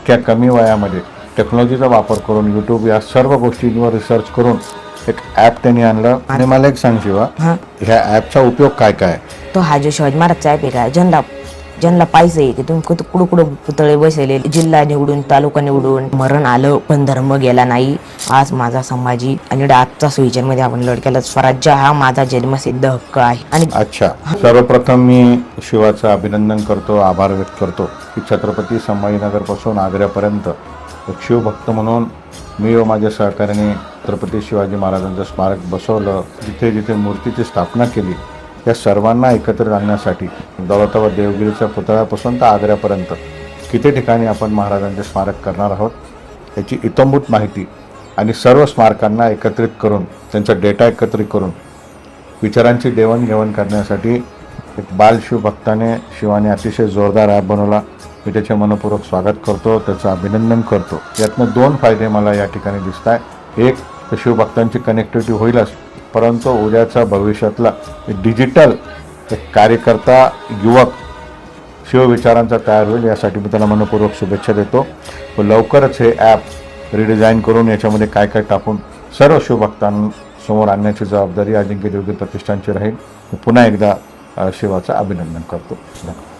इतक्या कमी वयामध्ये टेक्नॉलॉजीचा वापर करून यूट्यूब या सर्व गोष्टींवर रिसर्च करून एक ॲप त्यांनी आणलं. आणि मला एक सांग शिवा, हां ह्या ॲपचा उपयोग काय काय? तो हा जो शिवाजी महाराजचा ॲप आहे का, ज्यांना पाहिजे की तुम्ही कुठं पुतळे बसले, जिल्हा निवडून तालुका निवडून मरण आलं पण धर्म गेला नाही, आज माझा संभाजी आणि आजचा सुविचारमध्ये आपण लढक्याला स्वराज्य हा माझा जन्मसिद्ध हक्क आहे. आणि अच्छा, सर्वप्रथम मी शिवाचं अभिनंदन करतो, आभार व्यक्त करतो की छत्रपती संभाजीनगरपासून आग्र्यापर्यंत एक शिवभक्त म्हणून मी व माझ्या सहकार्याने छत्रपती शिवाजी महाराजांचं स्मारक बसवलं. जिथे जिथे मूर्तीची स्थापना केली या सर्वांना एकत्र आणण्यासाठी दौलताबाद देवगिरीच्या पुतळ्यापासून तर आग्र्यापर्यंत किती ठिकाणी आपण महाराजांचे स्मारक करणार आहोत याची इत्थंभूत माहिती आणि सर्व स्मारकांना एकत्रित करून त्यांचा डेटा एकत्रित करून विचारांची देवाणघेवाण करण्यासाठी एक बाल शिवभक्ताने शिवाने अतिशय जोरदार ॲप बनवला. मी त्याचे मनपूर्वक स्वागत करतो, त्याचं अभिनंदन करतो. यातनं 2 फायदे मला या ठिकाणी दिसत आहे. एक तर शिवभक्तांची कनेक्टिव्हिटी होईलच, परंतु उद्याचा भविष्यातला डिजिटल एक कार्यकर्ता युवक शिवविचारांचा तयार होईल. यासाठी मी त्याला मनपूर्वक शुभेच्छा देतो. व लवकरच हे ॲप रिडिझाईन करून याच्यामध्ये काय काय टाकून सर्व शिवभक्तांसमोर आणण्याची जबाबदारी अजिंक्य देवगिरी प्रतिष्ठानची राहील. पुन्हा एकदा शिवाचं अभिनंदन करतो. धन्यवाद.